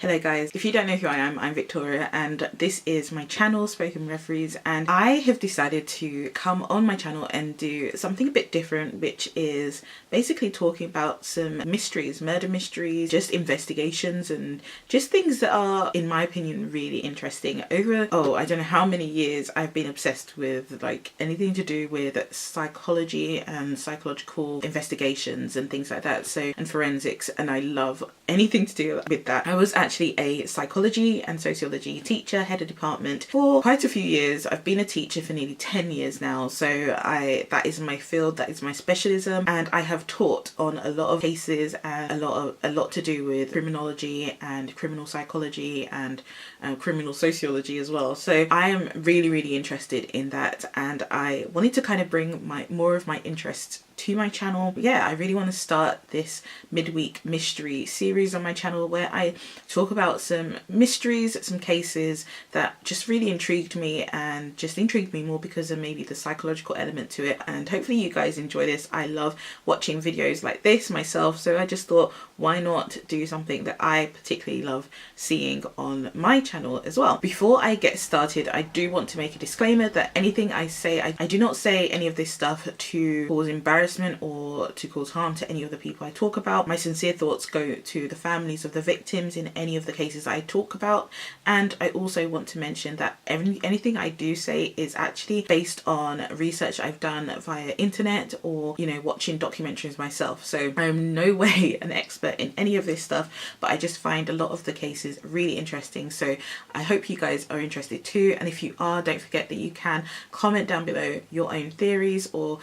Hello guys, if you don't know who I am, I'm Victoria and this is my channel, Spoken Referees, and I have decided to come on my channel and do something a bit different, which is basically talking about some mysteries, murder mysteries, just investigations and just things that are, in my opinion, really interesting. Over, I don't know how many years I've been obsessed with like anything to do with psychology and psychological investigations and things like that, and forensics, and I love anything to do with that. I was actually a psychology and sociology teacher, head of department for quite a few years. I've been a teacher for nearly 10 years now, so that is my field, that is my specialism, and I have taught on a lot of cases and a lot to do with criminology and criminal psychology and criminal sociology as well. So I am really interested in that, and I wanted to kind of bring more of my interests to my channel. Yeah, I really want to start this midweek mystery series on my channel where I talk about some mysteries, some cases that just really intrigued me and just intrigued me more because of maybe the psychological element to it, and hopefully you guys enjoy this. I love watching videos like this myself, so I just thought, why not do something that I particularly love seeing on my channel as well. Before I get started, I do want to make a disclaimer that anything I say, I do not say any of this stuff to cause embarrassment or to cause harm to any of the people I talk about. My sincere thoughts go to the families of the victims in any of the cases I talk about, and I also want to mention that anything I do say is actually based on research I've done via internet or, you know, watching documentaries myself. So I'm no way an expert in any of this stuff, but I just find a lot of the cases really interesting, so I hope you guys are interested too. And if you are, don't forget that you can comment down below your own theories or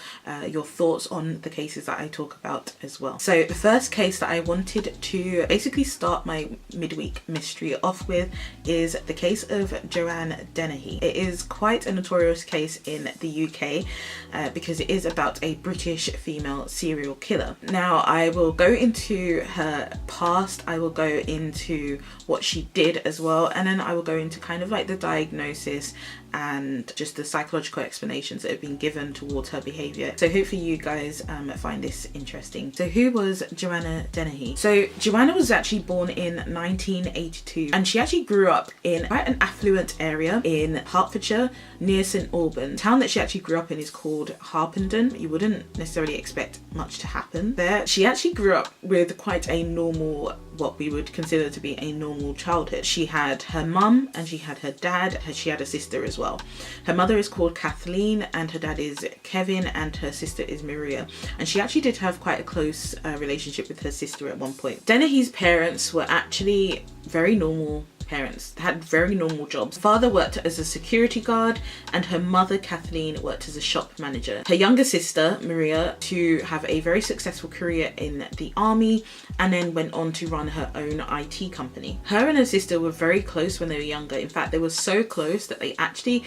your thoughts on the cases that I talk about as well. So the first case that I wanted to basically start my midweek mystery off with is the case of Joanna Dennehy. It is quite a notorious case in the UK because it is about a British female serial killer. Now I will go into her past, I will go into what she did as well, and then I will go into kind of like the diagnosis and just the psychological explanations that have been given towards her behaviour. So hopefully you guys find this interesting. So who was Joanna Dennehy? So Joanna was actually born in 1982 and she actually grew up in quite an affluent area in Hertfordshire near St Albans. The town that she actually grew up in is called Harpenden. You wouldn't necessarily expect much to happen there. She actually grew up with quite a normal, what we would consider to be a normal childhood. She had her mum and she had her dad, she had a sister as well. Her mother is called Kathleen and her dad is Kevin and her sister is Maria, and she actually did have quite a close relationship with her sister at one point. Dennehy's parents were actually very normal parents, had very normal jobs. Father worked as a security guard and her mother Kathleen worked as a shop manager. Her younger sister Maria to have a very successful career in the army and then went on to run her own IT company. Her and her sister were very close when they were younger. In fact, they were so close that they actually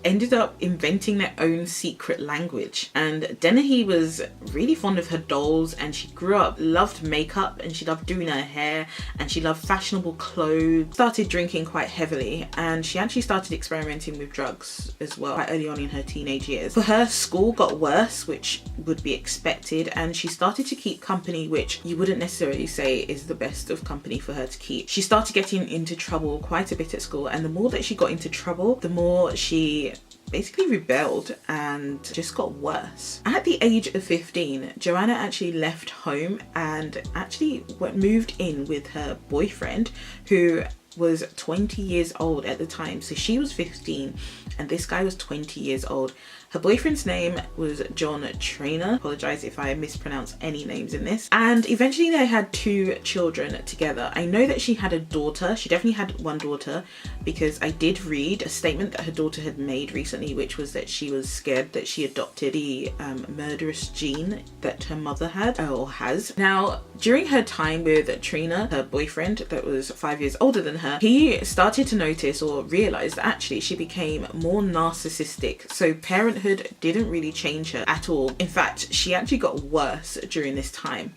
ended up inventing their own secret language. And Dennehy was really fond of her dolls and she grew up, loved makeup and she loved doing her hair and she loved fashionable clothes. Started drinking quite heavily and she actually started experimenting with drugs as well quite early on in her teenage years. For her, school got worse, which would be expected, and she started to keep company, which you wouldn't necessarily say is the best of company for her to keep. She started getting into trouble quite a bit at school, and the more that she got into trouble, the more she basically rebelled and just got worse. At the age of 15, Joanna actually left home and actually moved in with her boyfriend, who was 20 years old at the time. So she was 15 and this guy was 20 years old. Her boyfriend's name was John Trainer. Apologize if I mispronounce any names in this. And eventually they had 2 children together. I know that she had a daughter. She definitely had one daughter because I did read a statement that her daughter had made recently, which was that she was scared that she adopted the murderous gene that her mother had or has. Now, during her time with Trainer, her boyfriend that was 5 years older than her, he started to notice or realize that actually she became more narcissistic. So parenthood didn't really change her at all. In fact, she actually got worse during this time.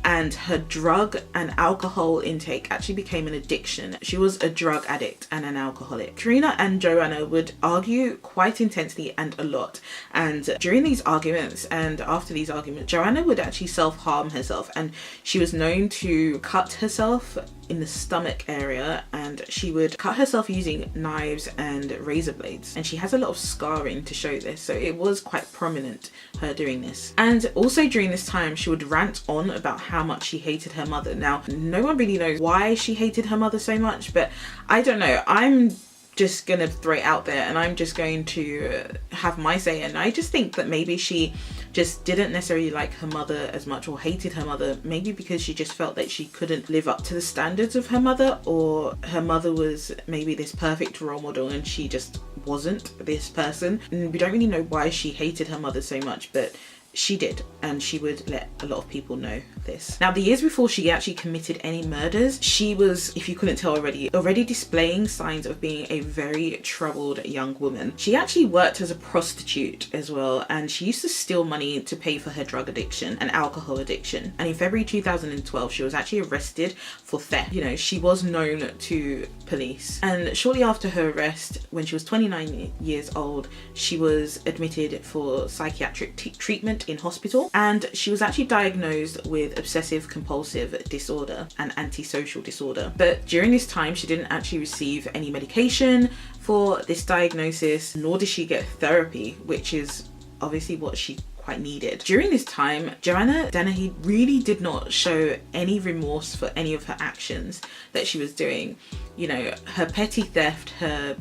and her drug and alcohol intake actually became an addiction. She was a drug addict and an alcoholic. Karina and Joanna would argue quite intensely and a lot, and during these arguments and after these arguments, Joanna would actually self-harm herself, and she was known to cut herself in the stomach area, and she would cut herself using knives and razor blades. And she has a lot of scarring to show this, so it was quite prominent, her doing this. And also during this time, she would rant on about how much she hated her mother. Now, no one really knows why she hated her mother so much, but I don't know. I'm just gonna throw it out there and I'm just going to have my say, and I just think that maybe she just didn't necessarily like her mother as much, or hated her mother, maybe because she just felt that she couldn't live up to the standards of her mother, or her mother was maybe this perfect role model and she just wasn't this person. And we don't really know why she hated her mother so much, but she did, and she would let a lot of people know this. Now, the years before she actually committed any murders, she was, if you couldn't tell already displaying signs of being a very troubled young woman. She actually worked as a prostitute as well, and she used to steal money to pay for her drug addiction and alcohol addiction. And in February 2012, she was actually arrested for theft. You know, she was known to police. And shortly after her arrest, when she was 29 years old, she was admitted for psychiatric treatment in hospital, and she was actually diagnosed with obsessive compulsive disorder and antisocial disorder. But during this time, she didn't actually receive any medication for this diagnosis, nor did she get therapy, which is obviously what she quite needed. During this time, Joanna Dennehy really did not show any remorse for any of her actions that she was doing. You know, her petty theft, her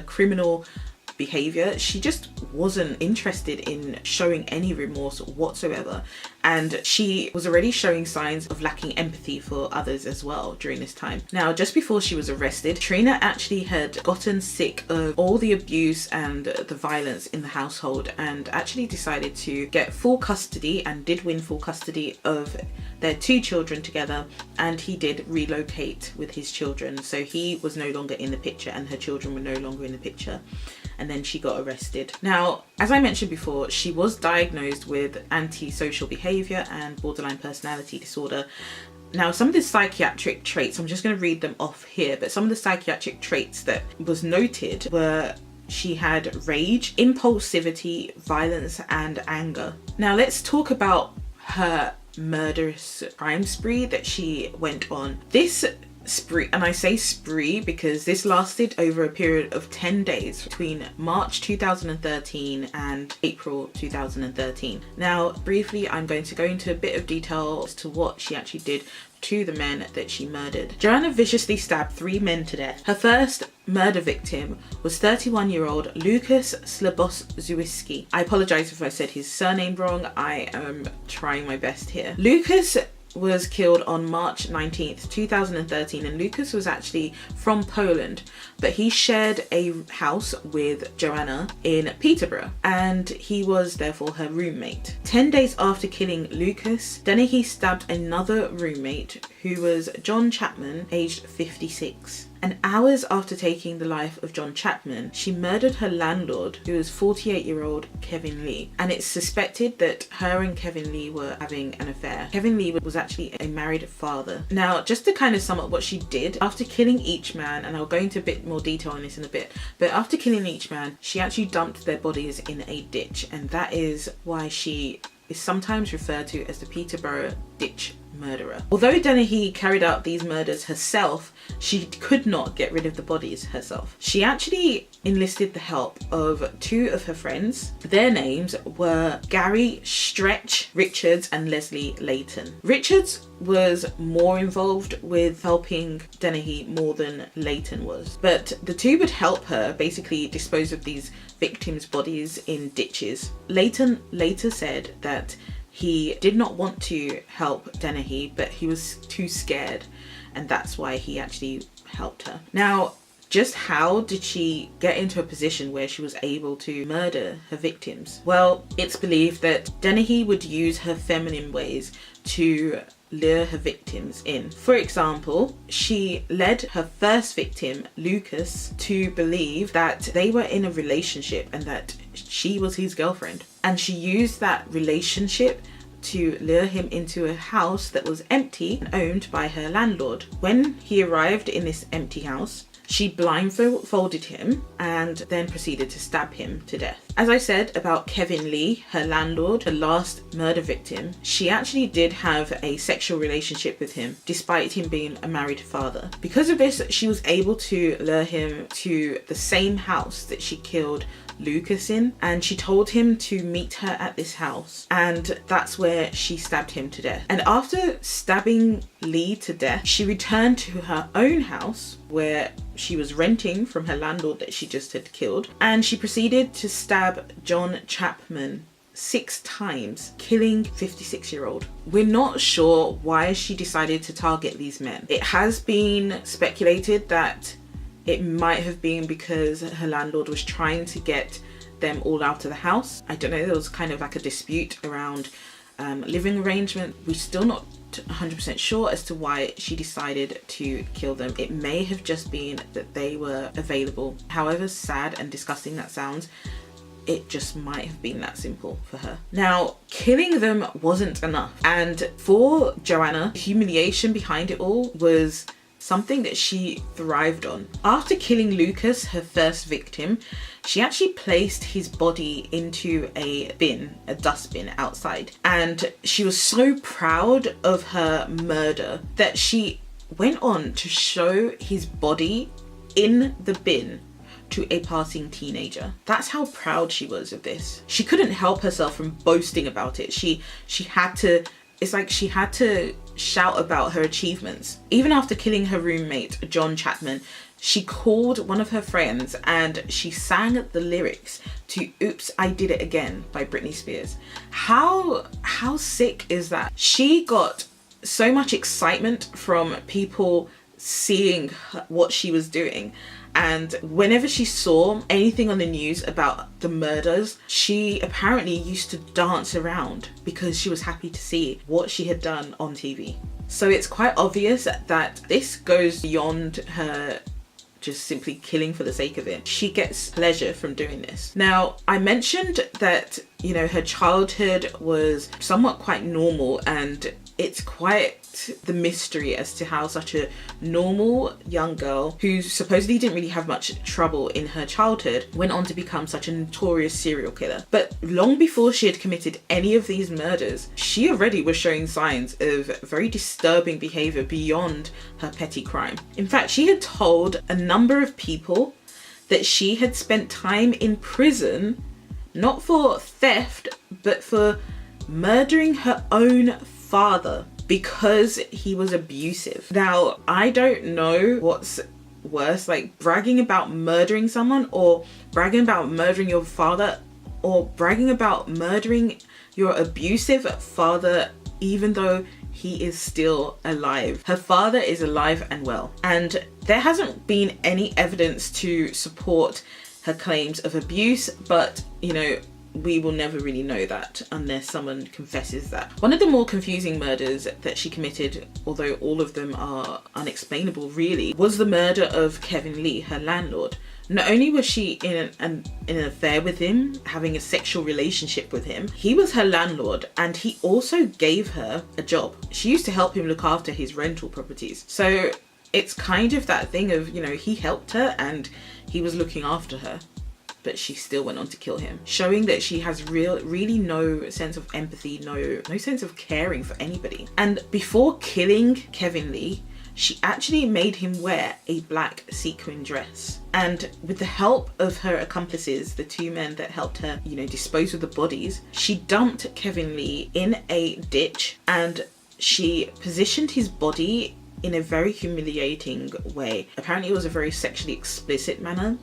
criminal behavior, she just wasn't interested in showing any remorse whatsoever, and she was already showing signs of lacking empathy for others as well during this time. Now, just before she was arrested, Trina actually had gotten sick of all the abuse and the violence in the household, and actually decided to get full custody, and did win full custody of their 2 children together, and he did relocate with his children, so he was no longer in the picture and her children were no longer in the picture. And then she got arrested. Now, as I mentioned before, she was diagnosed with antisocial behavior and borderline personality disorder. Now, some of the psychiatric traits, I'm just going to read them off here, but some of the psychiatric traits that was noted were she had rage, impulsivity, violence, and anger. Now, let's talk about her murderous crime spree that she went on. This spree, and I say spree because this lasted over a period of 10 days between March 2013 and April 2013. Now, briefly, I'm going to go into a bit of detail as to what she actually did to the men that she murdered. Joanna viciously stabbed 3 men to death. Her first murder victim was 31-year-old Lucas Slabos-Zuwiski. I apologize if I said his surname wrong. I am trying my best here. Lucas was killed on March 19th, 2013, and Lucas was actually from Poland, but he shared a house with Joanna in Peterborough, and he was therefore her roommate. 10 days after killing Lucas, Dennehy stabbed another roommate who was John Chapman, aged 56. And hours after taking the life of John Chapman, she murdered her landlord, who was 48-year-old Kevin Lee. And it's suspected that her and Kevin Lee were having an affair. Kevin Lee was actually a married father. Now, just to kind of sum up what she did, after killing each man, and I'll go into a bit more detail on this in a bit, but after killing each man, she actually dumped their bodies in a ditch. And that is why she is sometimes referred to as the Peterborough ditch murderer. Although Dennehy carried out these murders herself, she could not get rid of the bodies herself. She actually enlisted the help of 2 of her friends. Their names were Gary Stretch Richards and Leslie Layton. Richards was more involved with helping Dennehy more than Layton was, but the 2 would help her basically dispose of these victims' bodies in ditches. Layton later said that he did not want to help Dennehy, but he was too scared, and that's why he actually helped her. Now, just how did she get into a position where she was able to murder her victims? Well, it's believed that Dennehy would use her feminine ways to lure her victims in. For example, she led her first victim, Lucas, to believe that they were in a relationship and that she was his girlfriend. And she used that relationship to lure him into a house that was empty and owned by her landlord. When he arrived in this empty house, she blindfolded him and then proceeded to stab him to death. As I said about Kevin Lee, her landlord, the last murder victim, she actually did have a sexual relationship with him despite him being a married father. Because of this, she was able to lure him to the same house that she killed Lucas in, and she told him to meet her at this house, and that's where she stabbed him to death. And after stabbing Lee to death, she returned to her own house where she was renting from her landlord that she just had killed, and she proceeded to stab John Chapman 6 times, killing 56-year-old. We're not sure why she decided to target these men. It has been speculated that it might have been because her landlord was trying to get them all out of the house. I don't know, there was kind of like a dispute around living arrangement. We're still not 100% sure as to why she decided to kill them. It may have just been that they were available. However sad and disgusting that sounds, it just might have been that simple for her. Now, killing them wasn't enough. And for Joanna, the humiliation behind it all was something that she thrived on. After killing Lucas, her first victim, she actually placed his body into a bin, a dustbin outside. And she was so proud of her murder that she went on to show his body in the bin to a passing teenager. That's how proud she was of this. She couldn't help herself from boasting about it. She had to, it's like she had to shout about her achievements. Even after killing her roommate, John Chapman, she called one of her friends and she sang the lyrics to Oops, I Did It Again by Britney Spears. How sick is that? She got so much excitement from people seeing what she was doing. And whenever she saw anything on the news about the murders, she apparently used to dance around because she was happy to see what she had done on TV. So it's quite obvious that this goes beyond her just simply killing for the sake of it. She gets pleasure from doing this. Now, I mentioned that, you know, her childhood was somewhat quite normal, and it's quite the mystery as to how such a normal young girl who supposedly didn't really have much trouble in her childhood went on to become such a notorious serial killer. But long before she had committed any of these murders, she already was showing signs of very disturbing behavior beyond her petty crime. In fact, she had told a number of people that she had spent time in prison, not for theft, but for murdering her own father because he was abusive. Now, I don't know what's worse, like bragging about murdering someone, or bragging about murdering your father, or bragging about murdering your abusive father even though he is still alive. Her father is alive and well, and there hasn't been any evidence to support her claims of abuse, but you know, we will never really know that unless someone confesses that. One of the more confusing murders that she committed, although all of them are unexplainable really, was the murder of Kevin Lee, her landlord. Not only was she in an affair with him, having a sexual relationship with him, he was her landlord, and he also gave her a job. She used to help him look after his rental properties. So it's kind of that thing of, you know, he helped her and he was looking after her, but she still went on to kill him, showing that she has really no sense of empathy, no sense of caring for anybody. And before killing Kevin Lee, she actually made him wear a black sequin dress. And with the help of her accomplices, the 2 men that helped her, you know, dispose of the bodies, she dumped Kevin Lee in a ditch, and she positioned his body in a very humiliating way. Apparently it was a very sexually explicit manner,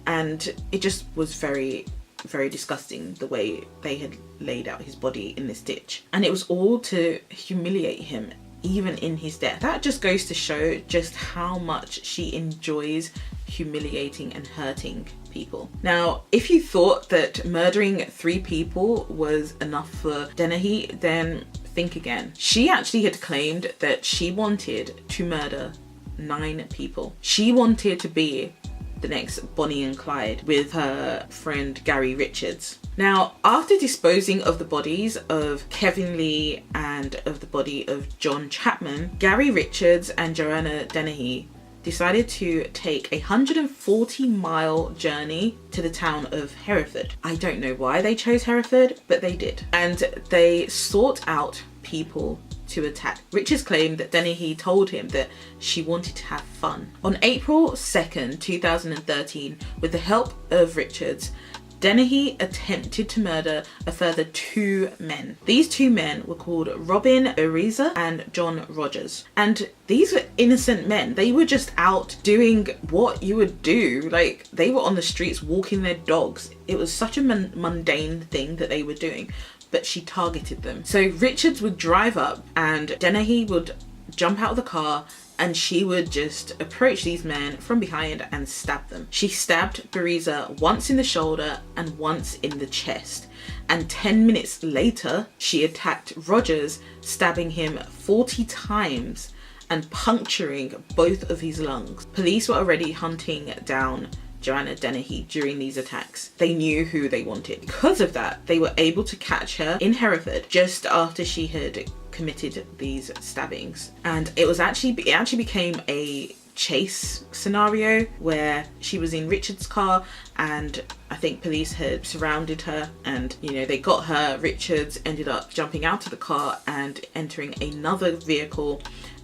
and it just was very, very disgusting the way they had laid out his body in this ditch. And it was all to humiliate him, even in his death. That just goes to show just how much she enjoys humiliating and hurting people. Now, if you thought that murdering 3 people was enough for Dennehy, then think again. She actually had claimed that she wanted to murder 9 people. She wanted to be the next Bonnie and Clyde with her friend Gary Richards. Now, after disposing of the bodies of Kevin Lee and of the body of John Chapman, Gary Richards and Joanna Dennehy decided to take a 140-mile journey to the town of Hereford. I don't know why they chose Hereford, but they did. And they sought out people to attack. Richards claimed that Dennehy told him that she wanted to have fun. On April 2nd, 2013, with the help of Richards, Dennehy attempted to murder a further 2 men. These 2 men were called Robin Ariza and John Rogers. And these were innocent men. They were just out doing what you would do. Like, they were on the streets walking their dogs. It was such a mundane thing that they were doing, but she targeted them. So Richards would drive up and Dennehy would jump out of the car and she would just approach these men from behind and stab them. She stabbed Bariza once in the shoulder and once in the chest. And 10 minutes later, she attacked Rogers, stabbing him 40 times and puncturing both of his lungs. Police were already hunting down Joanna Dennehy during these attacks. They knew who they wanted. Because of that, they were able to catch her in Hereford just after she had committed these stabbings. And it actually became a chase scenario where she was in Richard's car and I think police had surrounded her and, you know, they got her. Richards ended up jumping out of the car and entering another vehicle,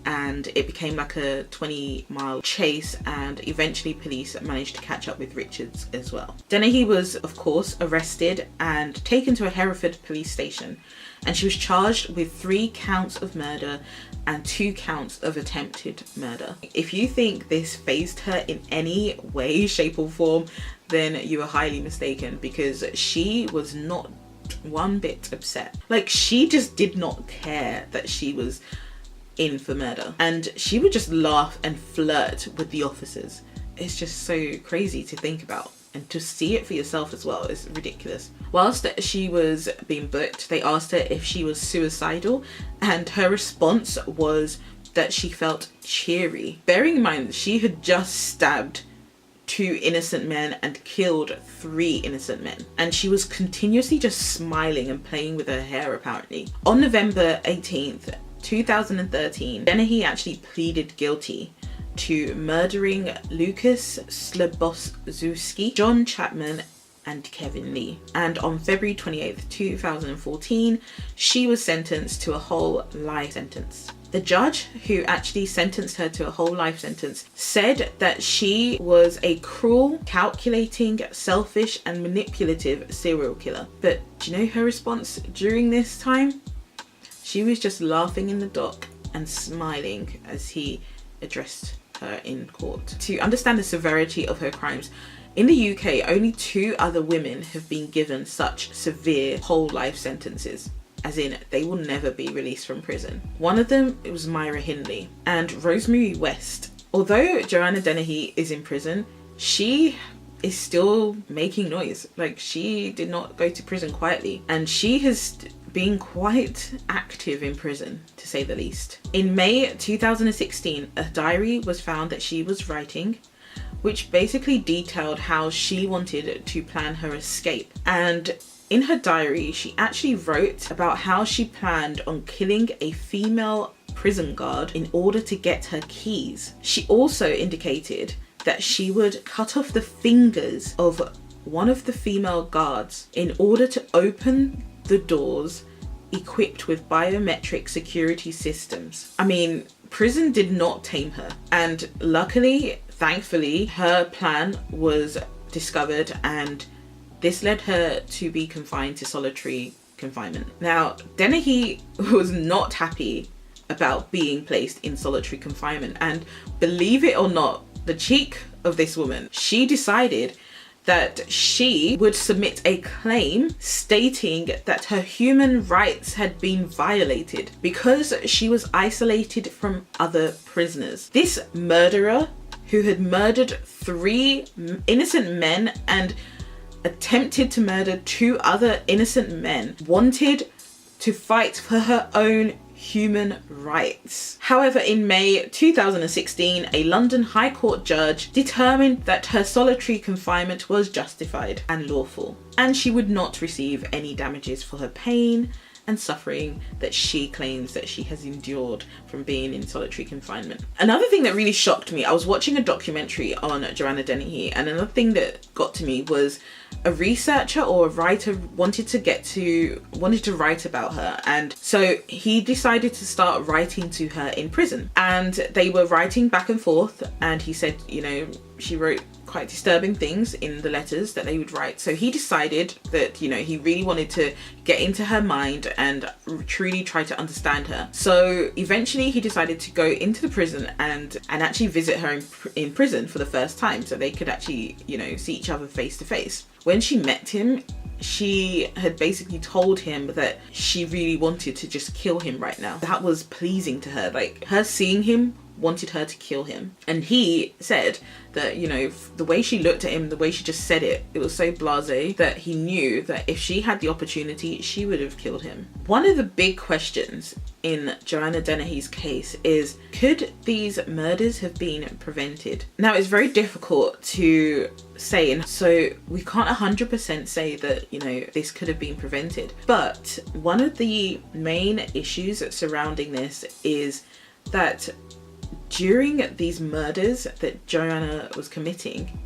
and it became like a 20-mile chase, and eventually police managed to catch up with Richards as well. Dennehy was of course arrested and taken to a Hereford police station, and she was charged with 3 counts of murder and 2 counts of attempted murder. If you think this fazed her in any way, shape or form, then you are highly mistaken, because she was not one bit upset. Like, she just did not care that she was in for murder, and she would just laugh and flirt with the officers. It's just so crazy to think about, and to see it for yourself as well is ridiculous. Whilst she was being booked, they asked her if she was suicidal, and her response was that she felt cheery. Bearing in mind, she had just stabbed 2 innocent men and killed 3 innocent men, and she was continuously just smiling and playing with her hair apparently. On November 18th, 2013, Dennehy actually pleaded guilty to murdering Lucas Slobozewski, John Chapman and Kevin Lee. And on February 28th, 2014, she was sentenced to a whole life sentence. The judge who actually sentenced her to a whole life sentence said that she was a cruel, calculating, selfish and manipulative serial killer. But do you know her response during this time? She was just laughing in the dock and smiling as he addressed her in court. To understand the severity of her crimes, in the UK, only 2 other women have been given such severe whole life sentences, as in they will never be released from prison. One of them was Myra Hindley and Rosemary West. Although Joanna Dennehy is in prison, she is still making noise. Like, she did not go to prison quietly, and she has been quite active in prison, to say the least. In May 2016, a diary was found that she was writing, which basically detailed how she wanted to plan her escape. And in her diary, she actually wrote about how she planned on killing a female prison guard in order to get her keys. She also indicated that she would cut off the fingers of one of the female guards in order to open the doors equipped with biometric security systems. I mean, prison did not tame her, and luckily, thankfully, her plan was discovered, and this led her to be confined to solitary confinement. Now, Dennehy was not happy about being placed in solitary confinement, and believe it or not, the cheek of this woman, she decided that she would submit a claim stating that her human rights had been violated because she was isolated from other prisoners. This murderer, who had murdered 3 innocent men and attempted to murder 2 other innocent men, wanted to fight for her own human rights. However, in May 2016, a London High Court judge determined that her solitary confinement was justified and lawful, and she would not receive any damages for her pain and suffering that she claims that she has endured from being in solitary confinement. Another thing that really shocked me, I was watching a documentary on Joanna Dennehy, and another thing that got to me was a researcher or a writer wanted to write about her, and so he decided to start writing to her in prison, and they were writing back and forth, and he said, you know, she wrote quite disturbing things in the letters that they would write. So he decided that, you know, he really wanted to get into her mind and truly try to understand her. So eventually he decided to go into the prison and actually visit her in prison for the first time, so they could actually, you know, see each other face to face. When she met him, she had basically told him that she really wanted to just kill him right now. That was pleasing to her. Like, her seeing him wanted her to kill him. And he said that, you know, the way she looked at him, the way she just said it, it was so blasé that he knew that if she had the opportunity, she would have killed him. One of the big questions in Joanna Dennehy's case is, could these murders have been prevented? Now, it's very difficult to say, and so we can't 100% say that, you know, this could have been prevented. But one of the main issues surrounding this is that during these murders that Joanna was committing,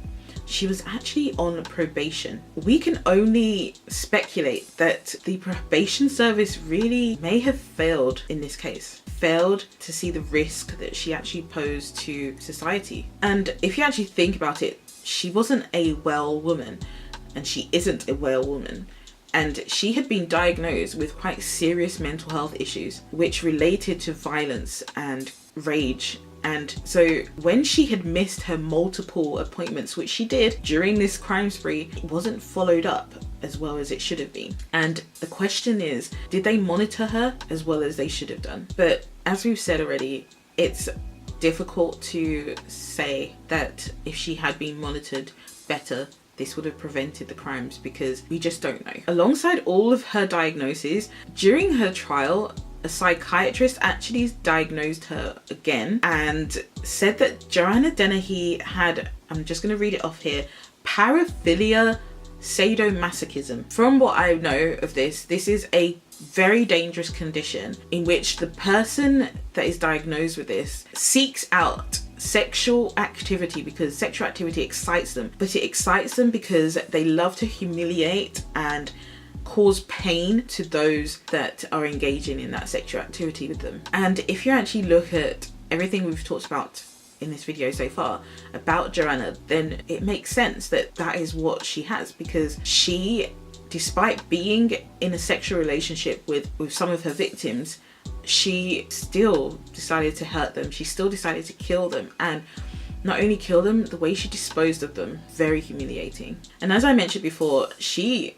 she was actually on probation. We can only speculate that the probation service really may have failed in this case, failed to see the risk that she actually posed to society. And if you actually think about it, she wasn't a well woman, and she isn't a well woman. And she had been diagnosed with quite serious mental health issues, which related to violence and rage. And so when she had missed her multiple appointments, which she did during this crime spree, it wasn't followed up as well as it should have been. And the question is, did they monitor her as well as they should have done? But as we've said already, it's difficult to say that if she had been monitored better, this would have prevented the crimes, because we just don't know. Alongside all of her diagnoses, during her trial, a psychiatrist actually diagnosed her again and said that Joanna Dennehy had, I'm just going to read it off here, paraphilia sadomasochism. From what I know of this is a very dangerous condition in which the person that is diagnosed with this seeks out sexual activity because sexual activity excites them, but it excites them because they love to humiliate and cause pain to those that are engaging in that sexual activity with them. And if you actually look at everything we've talked about in this video so far about Joanna, then it makes sense that that is what she has, because she, despite being in a sexual relationship with some of her victims, she still decided to hurt them. She still decided to kill them, and not only kill them, the way she disposed of them, very humiliating. And as I mentioned before, she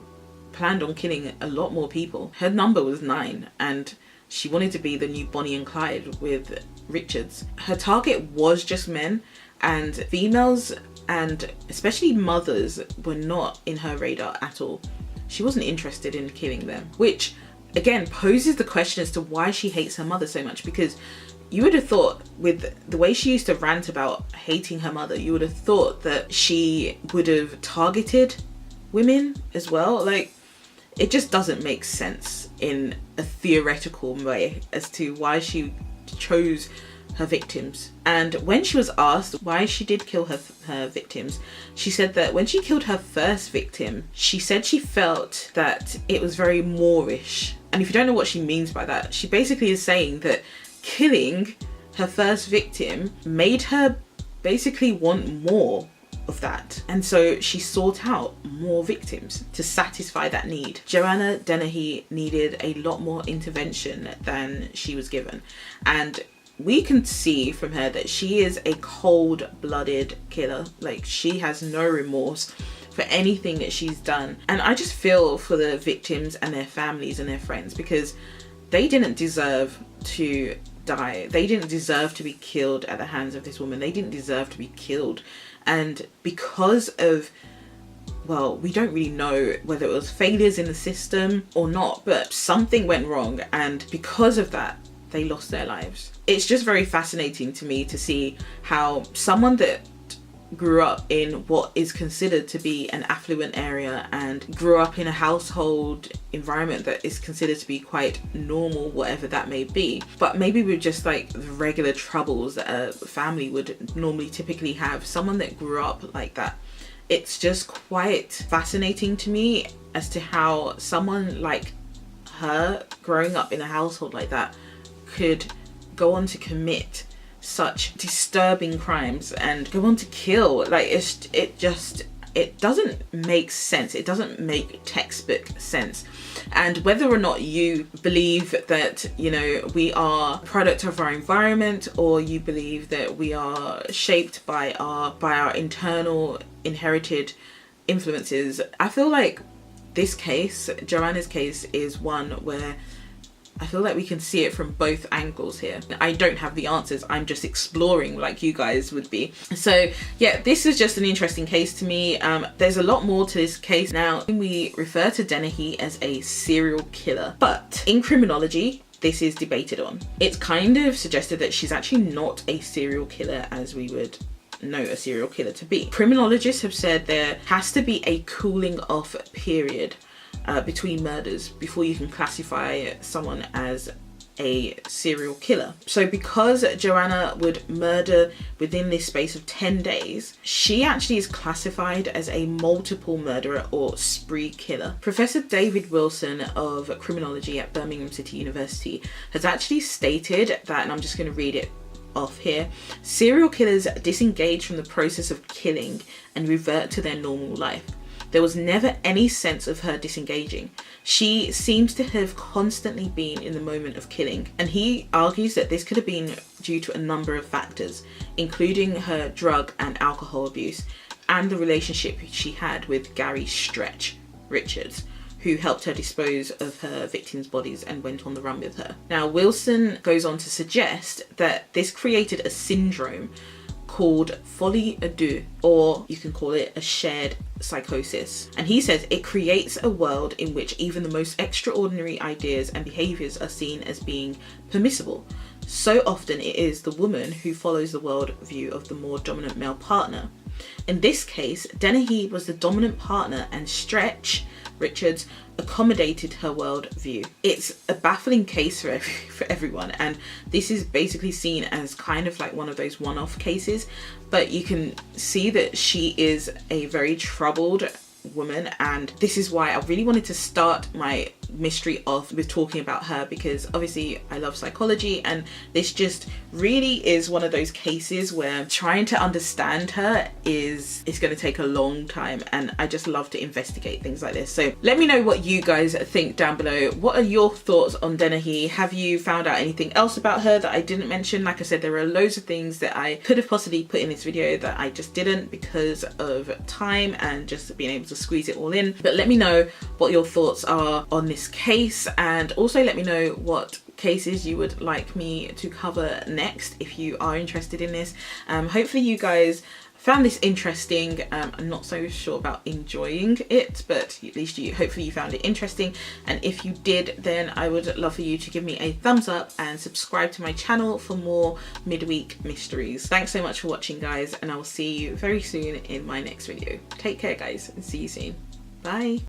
planned on killing a lot more people. Her number was 9, and she wanted to be the new Bonnie and Clyde with Richards. Her target was just men, and females and especially mothers were not in her radar at all. She wasn't interested in killing them, which again poses the question as to why she hates her mother so much, because you would have thought, with the way she used to rant about hating her mother, you would have thought that she would have targeted women as well. Like, it just doesn't make sense in a theoretical way as to why she chose her victims. And when she was asked why she did kill her victims, she said that when she killed her first victim, she said she felt that it was very Moorish. And if you don't know what she means by that, she basically is saying that killing her first victim made her basically want more of that, and so she sought out more victims to satisfy that need. Joanna Dennehy needed a lot more intervention than she was given, and we can see from her that she is a cold-blooded killer. Like, she has no remorse for anything that she's done, and I just feel for the victims and their families and their friends, because they didn't deserve to die. They didn't deserve to be killed at the hands of this woman. They didn't deserve to be killed. And because of, well, we don't really know whether it was failures in the system or not, but something went wrong. And because of that, they lost their lives. It's just very fascinating to me to see how someone that grew up in what is considered to be an affluent area and grew up in a household environment that is considered to be quite normal, whatever that may be, but maybe with just like the regular troubles that a family would normally typically have, someone that grew up like that. It's just quite fascinating to me as to how someone like her growing up in a household like that could go on to commit such disturbing crimes and go on to kill. Like it doesn't make sense. It doesn't make textbook sense. And whether or not you believe that, you know, we are a product of our environment, or you believe that we are shaped by our internal inherited influences, I feel like this case, Joanna's case, is one where I feel like we can see it from both angles here. I don't have the answers, I'm just exploring like you guys would be. So yeah, this is just an interesting case to me. There's a lot more to this case. Now, we refer to Dennehy as a serial killer, but in criminology, this is debated on. It's kind of suggested that she's actually not a serial killer as we would know a serial killer to be. Criminologists have said there has to be a cooling off period between murders before you can classify someone as a serial killer. So because Joanna would murder within this space of 10 days, she actually is classified as a multiple murderer or spree killer. Professor David Wilson of criminology at Birmingham City University has actually stated that, and I'm just going to read it off here, serial killers disengage from the process of killing and revert to their normal life. There was never any sense of her disengaging. She seems to have constantly been in the moment of killing, and he argues that this could have been due to a number of factors, including her drug and alcohol abuse and the relationship she had with Gary Stretch Richards, who helped her dispose of her victims' bodies and went on the run with her. Now, Wilson goes on to suggest that this created a syndrome called folie à deux, or you can call it a shared psychosis. And he says it creates a world in which even the most extraordinary ideas and behaviors are seen as being permissible. So often it is the woman who follows the world view of the more dominant male partner. In this case, Dennehy was the dominant partner and Stretch Richards accommodated her world view. It's a baffling case for everyone, and this is basically seen as kind of like one of those one-off cases, but you can see that she is a very troubled woman, and this is why I really wanted to start my mystery off with talking about her, because obviously I love psychology, and this just really is one of those cases where trying to understand her is going to take a long time, and I just love to investigate things like this. So let me know what you guys think down below. What are your thoughts on Dennehy? Have you found out anything else about her that I didn't mention? Like I said, there are loads of things that I could have possibly put in this video that I just didn't because of time and just being able to squeeze it all in. But let me know what your thoughts are on this case, and also let me know what cases you would like me to cover next if you are interested in this. Hopefully you guys found this interesting. I'm not so sure about enjoying it, but at least hopefully you found it interesting, and if you did, then I would love for you to give me a thumbs up and subscribe to my channel for more midweek mysteries. Thanks so much for watching, guys, and I will see you very soon in my next video. Take care, guys, and see you soon. Bye.